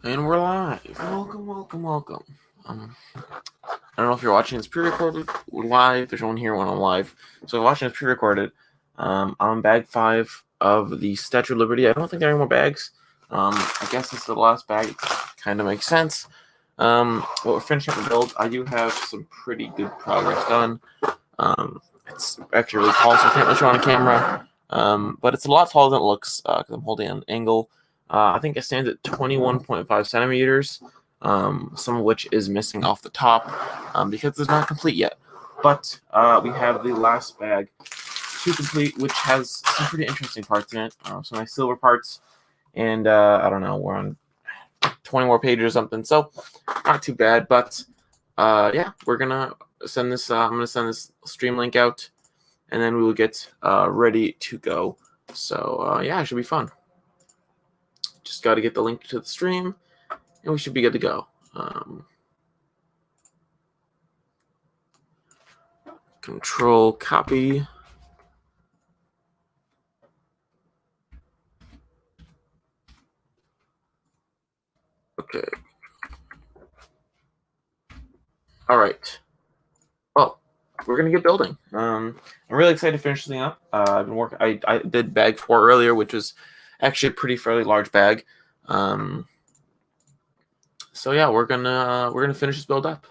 And we're live. Welcome, welcome, welcome. I don't know if you're watching this pre-recorded live. There's one here when I'm live. So if you're watching this pre-recorded, I'm on bag 5 of the Statue of Liberty. I don't think there are any more bags. I guess this is the last bag. It kind of makes sense. Well, we're finishing up the build. I do have some pretty good progress done. It's actually really tall, so I can't really show on camera. But it's a lot taller than it looks because I'm holding an angle. I think it stands at 21.5 centimeters, some of which is missing off the top because it's not complete yet. But we have the last bag to complete, which has some pretty interesting parts in it. Some nice silver parts, and I don't know, we're on 20 more pages or something, so not too bad. But yeah, we're gonna send this. I'm gonna send this stream link out, and then we will get ready to go. So yeah, it should be fun. Just got to get the link to the stream, and we should be good to go. Control copy. Okay. All right. Well, we're gonna get building. I'm really excited to finish this thing up. I've been working. I did bag 4 earlier, which was actually a fairly large bag. So yeah, we're gonna finish this build up.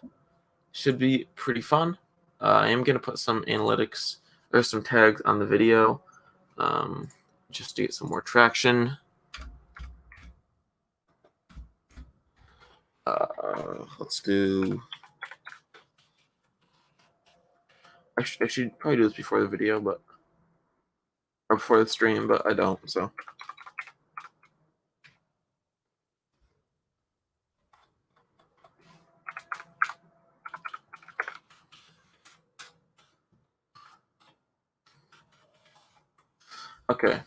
Should be pretty fun. I am gonna put some analytics or some tags on the video, just to get some more traction. Let's do. I should probably do this before the video, or before the stream, but I don't. So. Okay.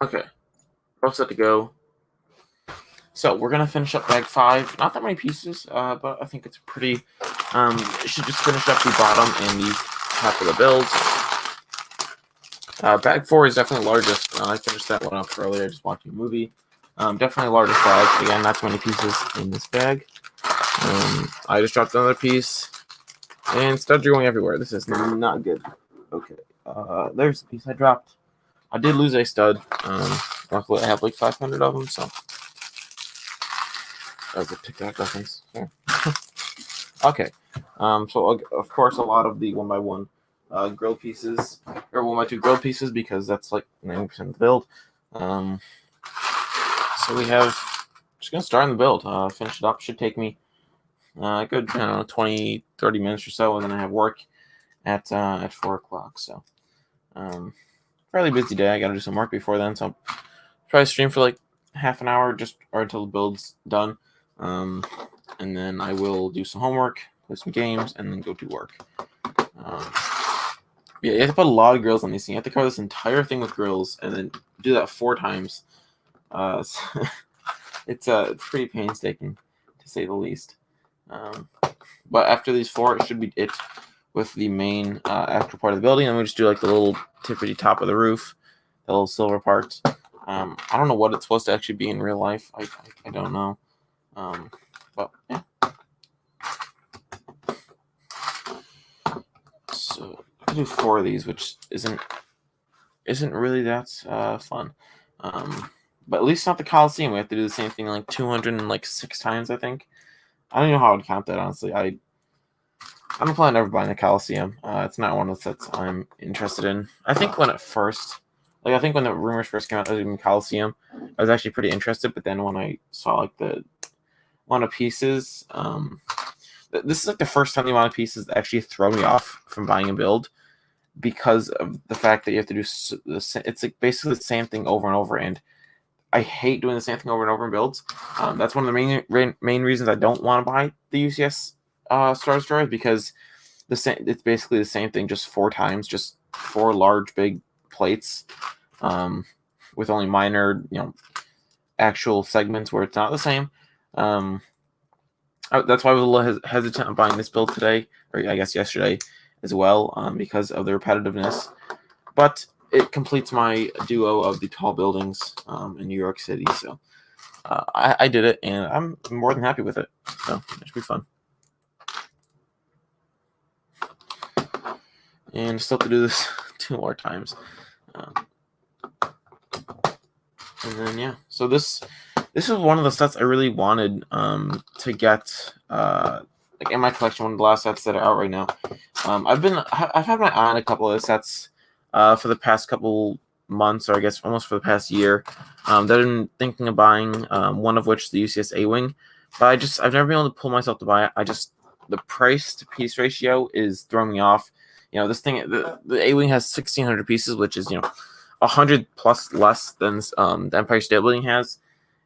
Okay. All set to go. So we're gonna finish up bag 5. Not that many pieces, but I think it's pretty. It should just finish up the bottom and the top of the build. Bag 4 is definitely largest. I finished that one up earlier, just watching a movie. Definitely largest bag. Again, not too many pieces in this bag. I just dropped another piece, and studs are going everywhere. This is not good. Okay, there's the piece I dropped. I did lose a stud. Luckily, I have like 500 of them, so that was a TikTok reference. Yeah. Okay, so of course a lot of the 1x1 grilled pieces, or 1x2 grilled pieces, because that's like 90% of the build. So we have, just gonna start on the build. Finish it up. Should take me a good 20-30 minutes or so, and then I have work at 4 o'clock. So fairly busy day. I gotta do some work before then, so I'll probably stream for like half an hour, or until the build's done. And then I will do some homework, play some games, and then go to work. Yeah, you have to put a lot of grills on these things. You have to cover this entire thing with grills, and then do that 4 times. It's pretty painstaking, to say the least. But after these 4, it should be it with the main actual part of the building. And we just do like the little tippity top of the roof, the little silver part. I don't know what it's supposed to actually be in real life. I don't know. But yeah. So I do 4 of these, which isn't really that fun. But at least not the Coliseum. We have to do the same thing like 206 times, I think. I don't know how I would count that, honestly. I don't plan on ever buying the Coliseum. It's not one of the sets I'm interested in. I think when the rumors first came out of the Coliseum, I was actually pretty interested. But then when I saw like the amount of pieces, this is like the first time the amount of pieces that actually throw me off from buying a build, because of the fact that you have to do it's like basically the same thing over and over, and I hate doing the same thing over and over in builds. That's one of the main reasons I don't want to buy the UCS Star Destroyer, because it's basically the same thing just 4 times, just 4 large big plates, with only minor actual segments where it's not the same. That's why I was a little hesitant on buying this build today, or I guess yesterday as well, because of the repetitiveness. But it completes my duo of the tall buildings in New York City. So I did it, and I'm more than happy with it. So it should be fun. And still have to do this 2 more times. And then yeah, so this is one of the sets I really wanted to get like in my collection. One of the last sets that are out right now. I've had my eye on a couple of sets for the past couple months, or I guess almost for the past year, that I've been thinking of buying. One of which the UCS A-Wing, but I've never been able to pull myself to buy it. The price to piece ratio is throwing me off. This thing, the A-Wing has 1,600 pieces, which is 100 plus less than the Empire State Building has,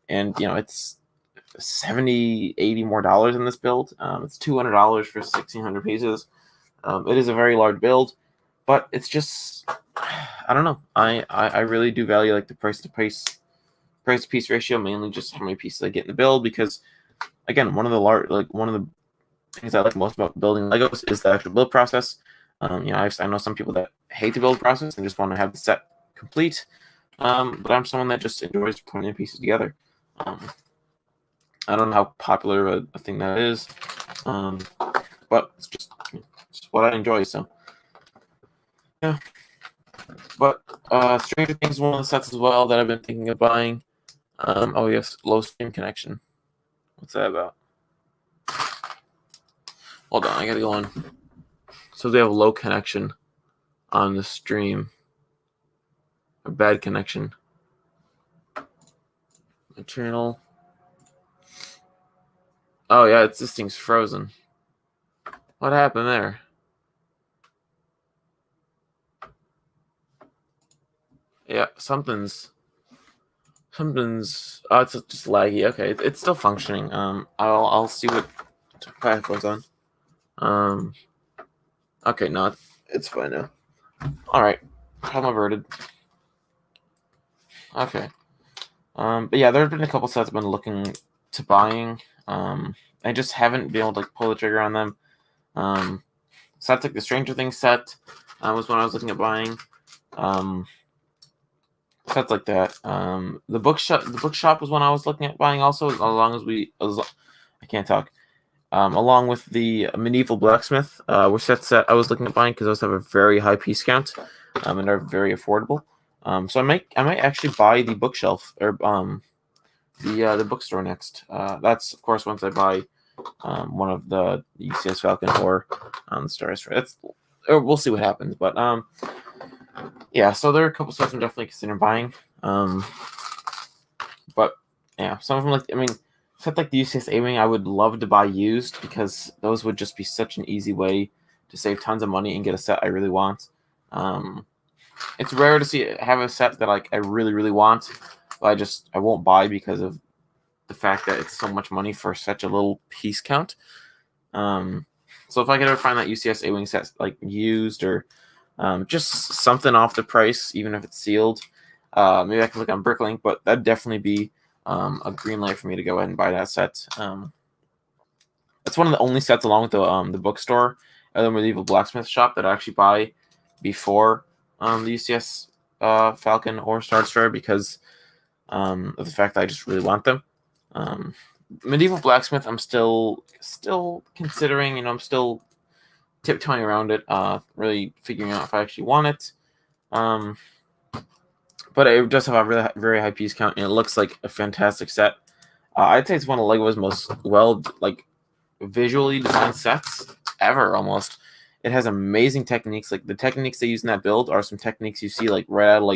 and it's $70-$80 more in this build. It's $200 for 1,600 pieces. It is a very large build, but it's just, I don't know. I really do value like the price to piece ratio, mainly just how many pieces I get in the build, because again, one of the things I like most about building Legos is the actual build process. I know some people that hate the build process and just want to have the set complete, but I'm someone that just enjoys putting the pieces together. I don't know how popular a thing that is, but it's just what I enjoy. So yeah, but Stranger Things is one of the sets as well that I've been thinking of buying. Oh yes, low stream connection. What's that about? Hold on, I gotta go on. So they have low connection on the stream. A bad connection. My channel. Oh yeah, this thing's frozen. What happened there? Yeah, something's. Oh, it's just laggy. Okay, it's still functioning. I'll see what headphones on. Okay, no, it's fine now. All right, problem averted. Okay. But yeah, there have been a couple sets I've been looking to buying. I just haven't been able to pull the trigger on them. Sets like the Stranger Things set was one I was looking at buying. Sets like that. The bookshop was one I was looking at buying also, I can't talk. Along with the Medieval Blacksmith, were sets that I was looking at buying because those have a very high piece count, and are very affordable. So I might actually buy the bookshelf or the bookstore next. That's of course once I buy one of the UCS Falcon or the Star Destroyer. We'll see what happens, but yeah. So there are a couple stuff I'm definitely considering buying. But yeah, some of them except like the UCS A-Wing, I would love to buy used because those would just be such an easy way to save tons of money and get a set I really want. It's rare to have a set that I really, really want, but I won't buy because of the fact that it's so much money for such a little piece count. So if I could ever find that UCS A-Wing set used or just something off the price, even if it's sealed, maybe I can look on Bricklink, but that'd definitely be a green light for me to go ahead and buy that set. That's one of the only sets along with the bookstore and the Medieval Blacksmith shop that I actually buy before the UCS Falcon or Star Destroyer because of the fact that I just really want them. Medieval Blacksmith, I'm still considering. I'm still tiptoeing around it, really figuring out if I actually want it. But it does have a really very high piece count, and it looks like a fantastic set. I'd say it's one of Lego's most visually designed sets ever. Almost, it has amazing techniques. Like the techniques they use in that build are some techniques you see right out of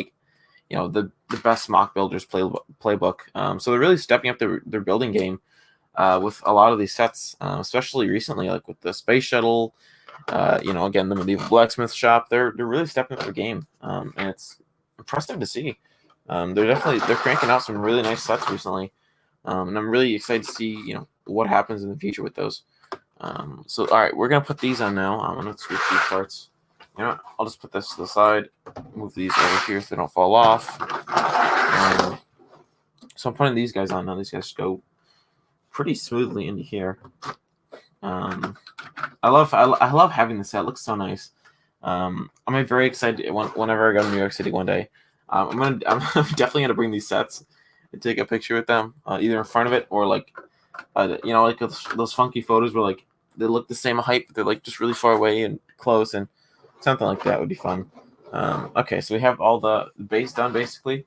the best mock builders playbook. So they're really stepping up their building game with a lot of these sets, especially recently, like with the space shuttle. Again, the Medieval Blacksmith shop. They're really stepping up their game, and it's impressive to see. They're cranking out some really nice sets recently, and I'm really excited to see what happens in the future with those. So all right, we're gonna put these on now. I'm gonna switch these parts. I'll just put this to the side, move these over here so they don't fall off. So I'm putting these guys on now. These guys go pretty smoothly into here. I love having this set. It looks so nice. I'm very excited whenever I go to New York City one day. I'm definitely gonna bring these sets and take a picture with them, either in front of it or like, like those funky photos where like they look the same height, but they're like just really far away and close, and something like that would be fun. Okay, so we have all the base done basically.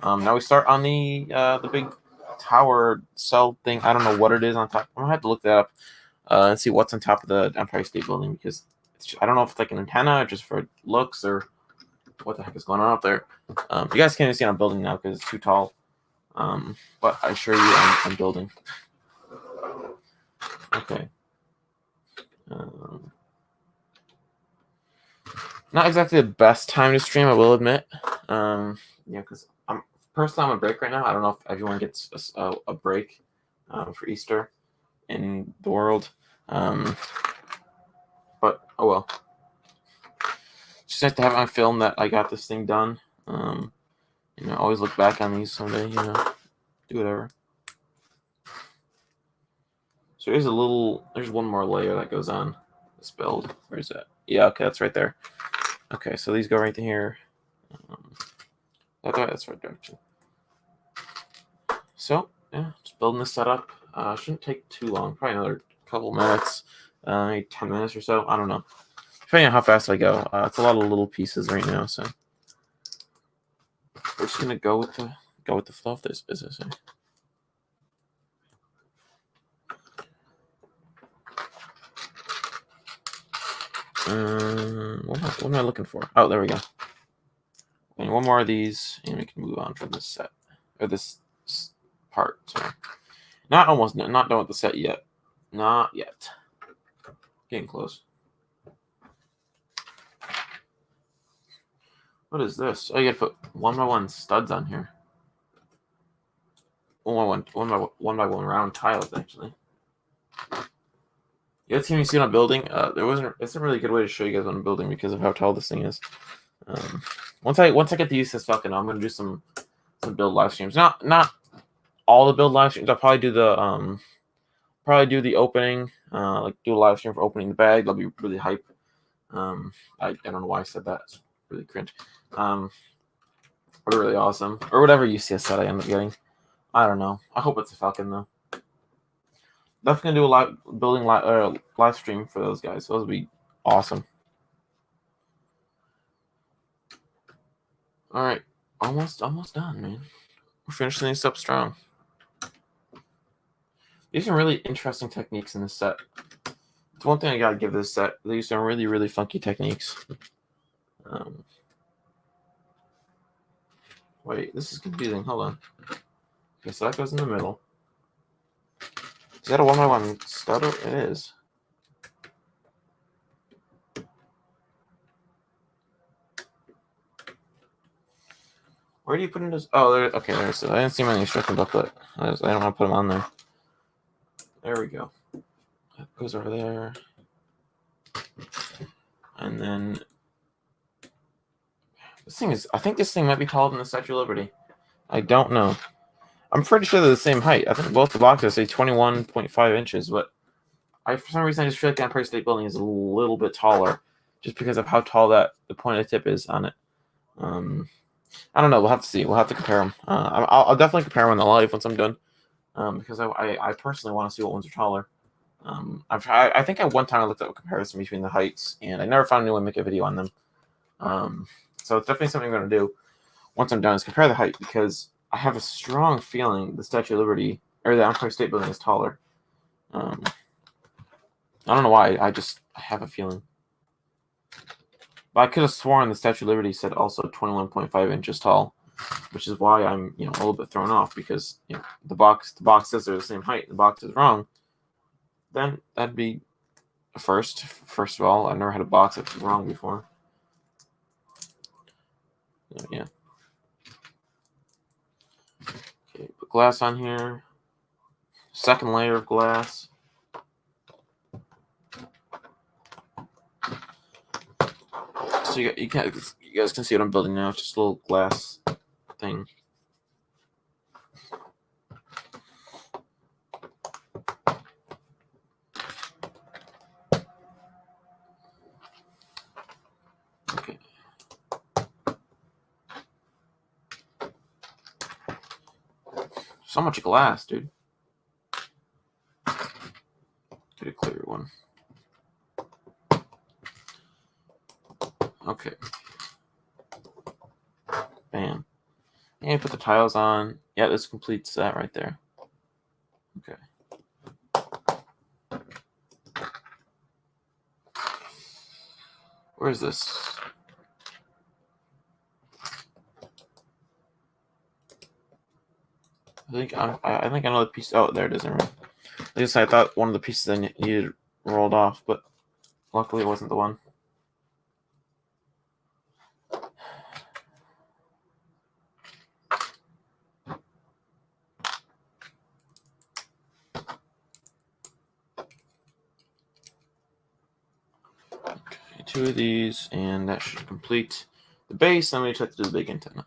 Now we start on the big tower cell thing. I don't know what it is on top. I'm gonna have to look that up and see what's on top of the Empire State Building, because I don't know if it's like an antenna or just for looks or what the heck is going on up there. You guys can't even see I'm building now because it's too tall. But I assure you I'm building. Okay. Not exactly the best time to stream, I will admit. Because I'm personally on a break right now. I don't know if everyone gets a break for Easter in the world. But oh well. Just nice to have on film that I got this thing done. Always look back on these someday. Do whatever. So there's one more layer that goes on this build. Where is that? Yeah, okay, that's right there. Okay, so these go right here. That's right direction. So yeah, just building this setup. Shouldn't take too long. Probably another couple minutes, maybe 10 minutes or so. I don't know. Depending on how fast I go. It's a lot of little pieces right now, so we're just gonna go with the flow of this business. What am I looking for? Oh, there we go. And one more of these, and we can move on from this set or this part. So, not done with the set yet. Not yet. Getting close. What is this? Oh, you gotta put 1x1 studs on here. 1x1 round tiles, actually. You guys can see what I'm building. It's a really good way to show you guys what I'm building because of how tall this thing is. Once I get to use this fucking, I'm gonna do some build live streams. Not all the build live streams. I'll probably do the opening. Like do a live stream for opening the bag. That'll be really hype. I don't know why I said that. It's really cringe. Really awesome, or whatever UCS set I end up getting. I don't know. I hope it's a Falcon though. Definitely gonna do a live stream for those guys. Those would be awesome. All right, almost done, man. We're finishing this up strong. These are really interesting techniques in this set. It's one thing I gotta give this set. They use some really, really funky techniques. Wait, this is confusing. Hold on. Okay, so that goes in the middle. Is that a 1x1 stud? It is. Where do you put in this? Oh, there. Okay, there's. I didn't see my instruction booklet. I don't want to put them on there. There we go. That goes over there. And then this thing is. I think this thing might be taller than the Statue of Liberty. I don't know. I'm pretty sure they're the same height. I think both the boxes say 21.5 inches, but for some reason I just feel like the Empire State Building is a little bit taller, just because of how tall the pointed tip is on it. I don't know. We'll have to see. We'll have to compare them. I'll definitely compare them in the live once I'm done, because I personally want to see what ones are taller. I think at one time I looked at a comparison between the heights, and I never found anyone make a video on them. So it's definitely something I'm going to do once I'm done, is compare the height, because I have a strong feeling the Statue of Liberty or the Empire State Building is taller. I don't know why. I have a feeling. But I could have sworn the Statue of Liberty said also 21.5 inches tall, which is why I'm a little bit thrown off, because the box says they're the same height. The box is wrong. Then that'd be a first. First of all, I've never had a box that's wrong before. Yeah. Okay, put glass on here. Second layer of glass. So you guys can see what I'm building now. It's just a little glass thing. So much glass, dude. Get a clear one. Okay. Bam. And put the tiles on. Yeah, this completes that right there. Okay. Where is this? I think I know the piece. Oh, there it is. Right. At least I thought one of the pieces I needed rolled off, but luckily it wasn't the one. Okay, 2 of these, and that should complete the base. I'm going to try to do the big antenna.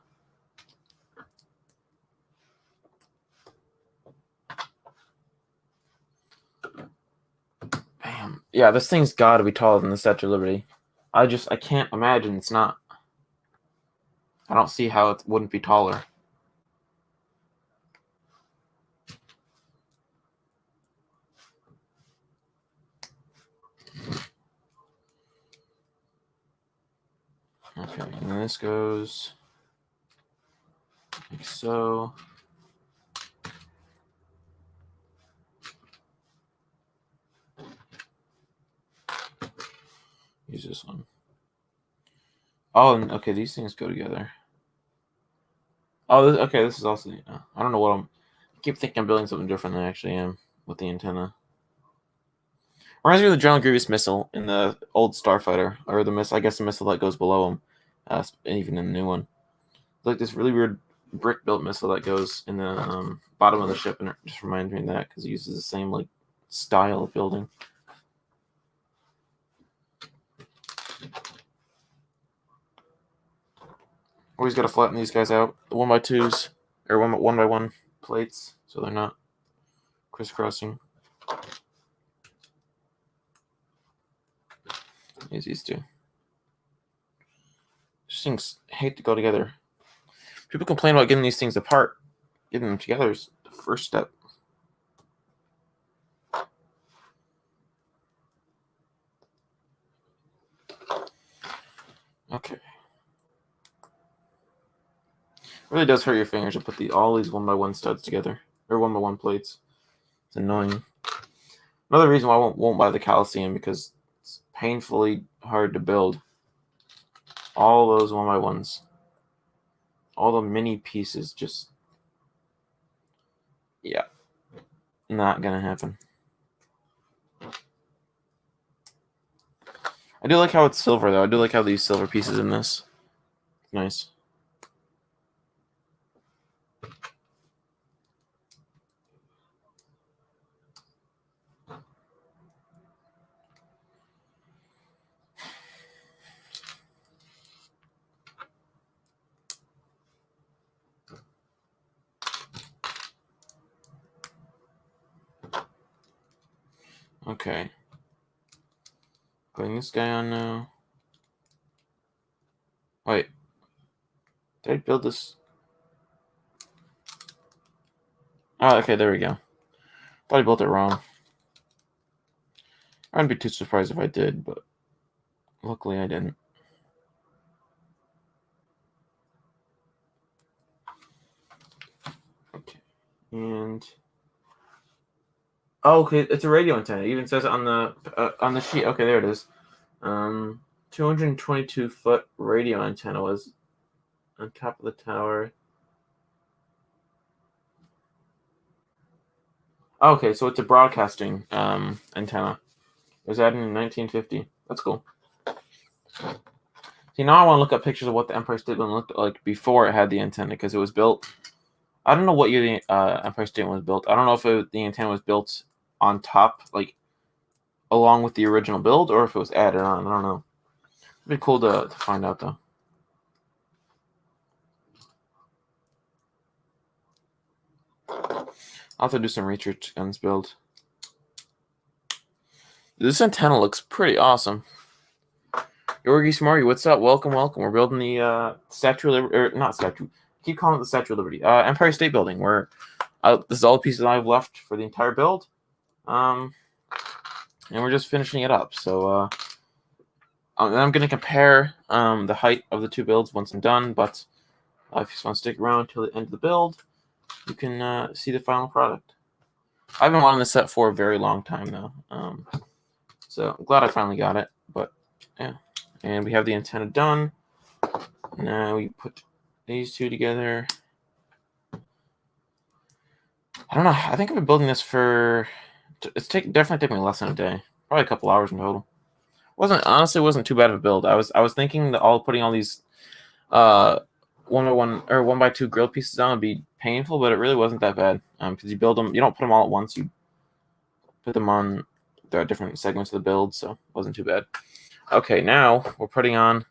Bam. Yeah, this thing's got to be taller than the Statue of Liberty. I can't imagine it's not. I don't see how it wouldn't be taller. Okay, and then this goes like so. Use this one. Oh, and okay, these things go together. Oh, okay, this is also. I don't know what I keep thinking I'm building something different than I actually am with the antenna. Reminds me of the General Grievous missile in the old Starfighter, or the missile. I guess the missile that goes below him, even in the new one. It's like this really weird brick-built missile that goes in the bottom of the ship, and it just reminds me of that because it uses the same like style of building. Always got to flatten these guys out, the 1x2s or 1x1 plates, so they're not crisscrossing. Use these two. These things hate to go together. People complain about getting these things apart. Getting them together is the first step. Okay. It really does hurt your fingers to put all these 1x1 studs together, or 1x1 plates. It's annoying. Another reason why I won't buy the Coliseum, because it's painfully hard to build. All those 1x1s. All the mini pieces just... Yeah. Not gonna happen. I do like how it's silver, though. I do like how these silver pieces in this. Nice. Okay. Putting this guy on now. Wait. Did I build this? Oh, okay, there we go. Thought I built it wrong. I wouldn't be too surprised if I did, but luckily I didn't. Okay. And... Oh, okay, it's a radio antenna. It even says it on the sheet. Okay, there it is. 222-foot radio antenna was on top of the tower. Okay, so it's a broadcasting antenna. It was added in 1950. That's cool. See, now I want to look up pictures of what the Empire State Building looked like before it had the antenna, because it was built... I don't know what year the Empire State Building was built. I don't know if the antenna was built on top, like, along with the original build, or if it was added on. I don't know. It'd be cool to find out, though. I'll have to do some research on this build. This antenna looks pretty awesome. Yorgi Smarty, what's up? Welcome. We're building the Statue of Liberty, or not Statue. I keep calling it the Statue of Liberty. Empire State Building. We're This is all the pieces I have left for the entire build. And we're just finishing it up. So I'm going to compare the height of the two builds once I'm done. But if you just want to stick around till the end of the build, you can see the final product. I've been wanting this set for a very long time though. So I'm glad I finally got it. But yeah, and we have the antenna done. Now we put these two together. I don't know. I think I've been building this for. Definitely taking me less than a day. Probably a couple hours in total. Honestly wasn't too bad of a build. I was thinking that putting all these 1x1 or 1x2 grill pieces on would be painful, but it really wasn't that bad. Because you build them, you don't put them all at once. You put them on the different segments of the build, so it wasn't too bad. Okay, now we're putting on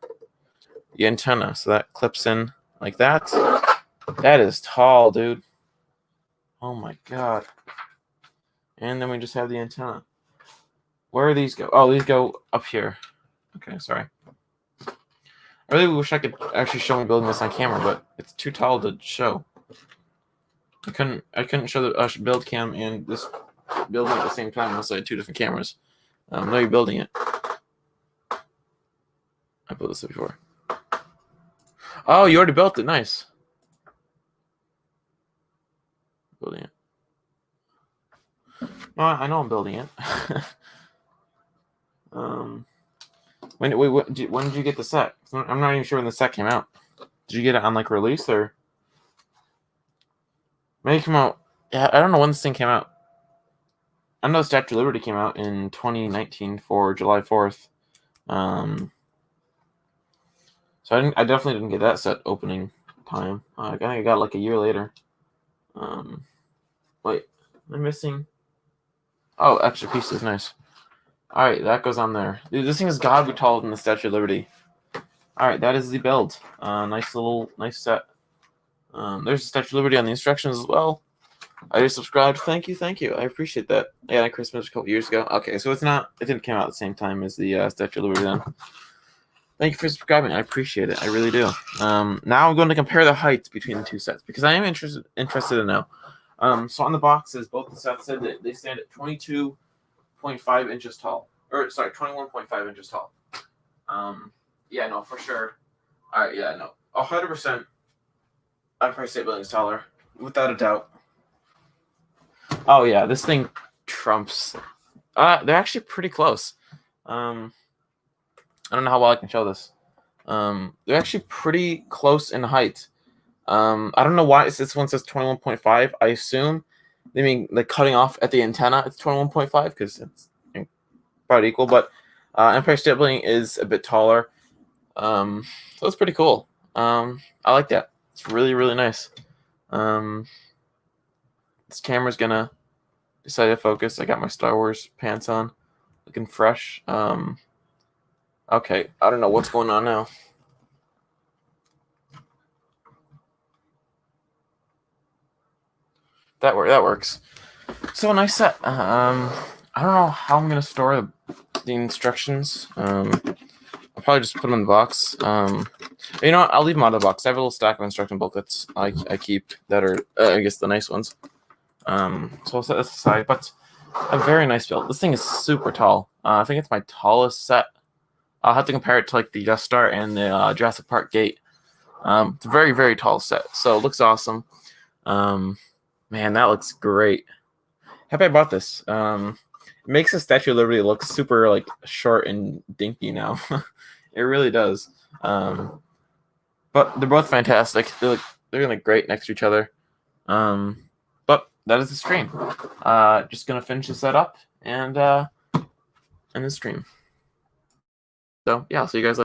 the antenna, so that clips in like that. That is tall, dude. Oh my god. And then we just have the antenna. Where do these go? Oh, these go up here. Okay, sorry. I really wish I could actually show me building this on camera, but it's too tall to show. I couldn't show the build cam and this building at the same time unless I had two different cameras. No, you're building it. I built this before. Oh, you already built it. Nice. Building it. No, I know I'm building it. When did you get the set? I'm not even sure when the set came out. Did you get it on like release or? Maybe it came out. Yeah, I don't know when this thing came out. I know Statue of Liberty came out in 2019 for July 4th. So I definitely didn't get that set opening time. I think I got it like a year later. Wait, am I missing? Oh, extra pieces, nice. All right, that goes on there. Dude, this thing is godly taller than the Statue of Liberty. All right, that is the build. Nice set. There's the Statue of Liberty on the instructions as well. I just subscribed. Thank you. I appreciate that. Yeah, at Christmas a couple years ago. Okay, so it didn't come out at the same time as the Statue of Liberty then. Thank you for subscribing. I appreciate it. I really do. Now I'm going to compare the heights between the two sets because I am interested to know. So on the boxes, both the sets said that they stand at 22.5 inches tall. Or sorry, 21.5 inches tall. Yeah, no, for sure. All right, yeah, no, 100%. Empire State Building is taller, without a doubt. Oh yeah, this thing trumps. They're actually pretty close. I don't know how well I can show this. They're actually pretty close in height. I don't know why this one says 21.5. I assume they mean like cutting off at the antenna. It's 21.5 because it's about equal. But Empire State Building is a bit taller. So it's pretty cool. I like that. It's really, really nice. This camera's gonna decide to focus. I got my Star Wars pants on, looking fresh. Okay, I don't know what's going on now. That works. So a nice set. I don't know how I'm gonna store the instructions. I'll probably just put them in the box. You know what? I'll leave them out of the box. I have a little stack of instruction booklets I keep that are, I guess, the nice ones. So I'll set this aside. But a very nice build. This thing is super tall. I think it's my tallest set. I'll have to compare it to like the Death Star and the Jurassic Park gate. It's a very, very tall set. So it looks awesome. Man, that looks great. Happy I bought this. It makes the Statue of Liberty look super like short and dinky now. It really does. But they're both fantastic. They're gonna look great next to each other. But that is the stream. Just gonna finish this set up and end the stream. So yeah, I'll see you guys later.